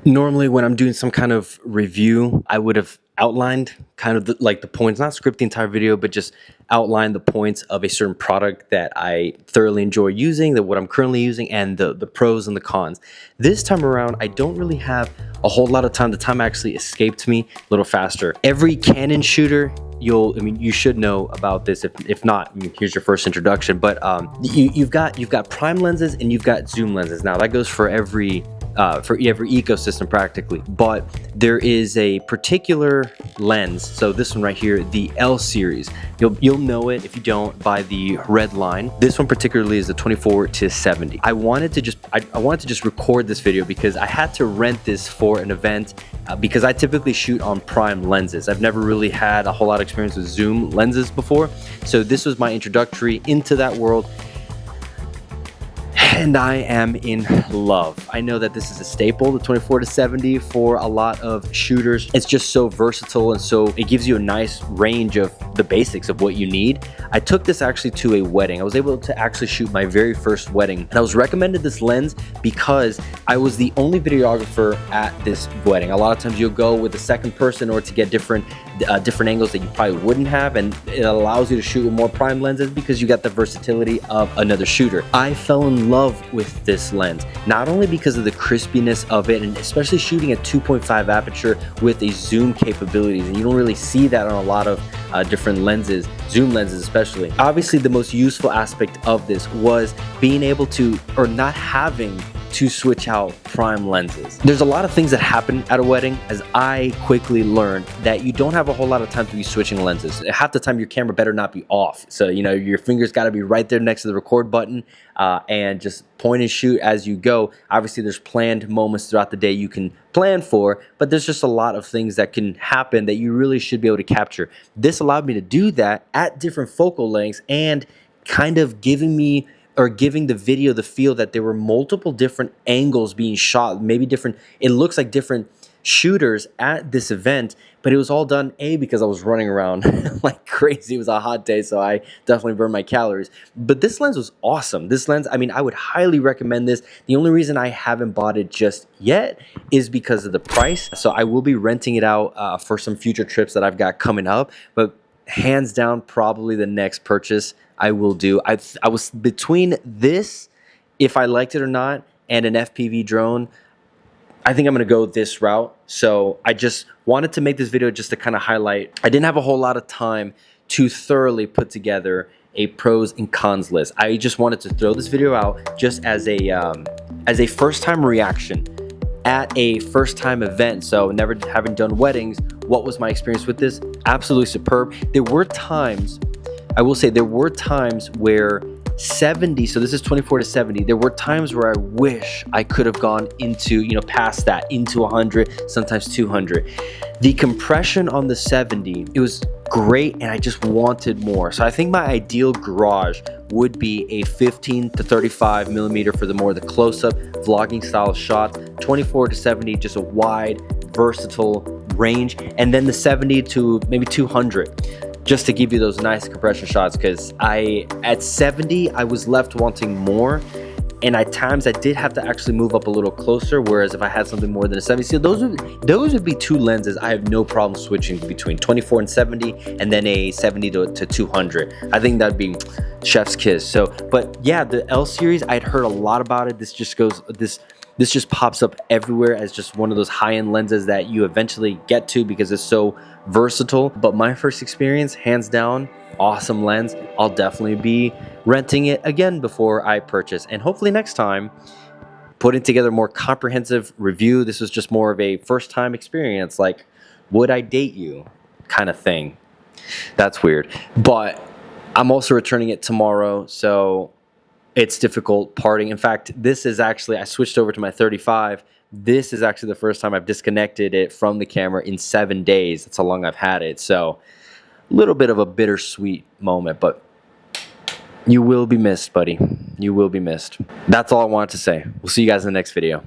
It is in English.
Normally when I'm doing some kind of review, I would have outlined kind of the points, not script the entire video, but just outline the points of a certain product that I thoroughly enjoy using, that what I'm currently using, and the pros and the cons. This time around, I don't really have a whole lot of time. The time actually escaped me a little faster. Every Canon shooter, you should know about this. If not, here's your first introduction. But you've got prime lenses and you've got zoom lenses. Now that goes for every ecosystem practically, but there is a particular lens. So this one right here, the L series, you'll know it if you don't by the red line. This one particularly is the 24-70. I wanted to just record this video because I had to rent this for an event because I typically shoot on prime lenses. I've never really had a whole lot of experience with zoom lenses before, so this was my introductory into that world. And I am in love. I know that this is a staple, the 24-70, for a lot of shooters. It's just so versatile, and so it gives you a nice range of the basics of what you need. I took this actually to a wedding. I was able to actually shoot my very first wedding, and I was recommended this lens because I was the only videographer at this wedding. A lot of times you'll go with a second person or to get different angles that you probably wouldn't have, and it allows you to shoot with more prime lenses because you got the versatility of another shooter. I fell in love with this lens, not only because of the crispiness of it, and especially shooting at 2.5 aperture with a zoom capabilities, and you don't really see that on a lot of different lenses, zoom lenses especially. Obviously the most useful aspect of this was being able to, or not having to, switch out prime lenses. There's a lot of things that happen at a wedding, as I quickly learned that you don't have a whole lot of time to be switching lenses. Half the time your camera better not be off, so your fingers got to be right there next to the record button, and just point and shoot as you go. Obviously there's planned moments throughout the day you can plan for, but there's just a lot of things that can happen that you really should be able to capture. This allowed me to do that at different focal lengths, and kind of giving the video the feel that there were multiple different angles being shot, maybe different, it looks like different shooters at this event, but it was all done because I was running around like crazy. It was a hot day, so I definitely burned my calories. But this lens was awesome. This lens, I would highly recommend this. The only reason I haven't bought it just yet is because of the price. So I will be renting it out for some future trips that I've got coming up, but hands down, probably the next purchase I will do. I was between this, if I liked it or not, and an FPV drone. I think I'm going to go this route. So I just wanted to make this video just to kind of highlight. I didn't have a whole lot of time to thoroughly put together a pros and cons list. I just wanted to throw this video out just as a first-time reaction at a first-time event. So never having done weddings, what was my experience with this? Absolutely superb. There were times, I will say, there were times where 70, so this is 24-70, there were times where I wish I could have gone into, past that, into 100, sometimes 200. The compression on the 70, it was great, and I just wanted more. So I think my ideal garage would be a 15 to 35 millimeter for the close-up vlogging style shot, 24-70, just a wide, versatile range, and then the 70 to maybe 200. Just to give you those nice compression shots, because at 70 I was left wanting more, and at times I did have to actually move up a little closer, whereas if I had something more than a 70, so those would be two lenses I have no problem switching between, 24 and 70, and then a 70 to 200. I think that'd be chef's kiss. So, but yeah, the L series, I'd heard a lot about it. This just pops up everywhere as just one of those high-end lenses that you eventually get to because it's so versatile. But my first experience, hands down, awesome lens. I'll definitely be renting it again before I purchase, and hopefully next time putting together a more comprehensive review. This was just more of a first-time experience, like would I date you kind of thing. That's weird, but I'm also returning it tomorrow, so it's difficult parting. In fact, this is actually, I switched over to my 35. This is actually the first time I've disconnected it from the camera in 7 days. That's how long I've had it. So a little bit of a bittersweet moment, but you will be missed, buddy. You will be missed. That's all I wanted to say. We'll see you guys in the next video.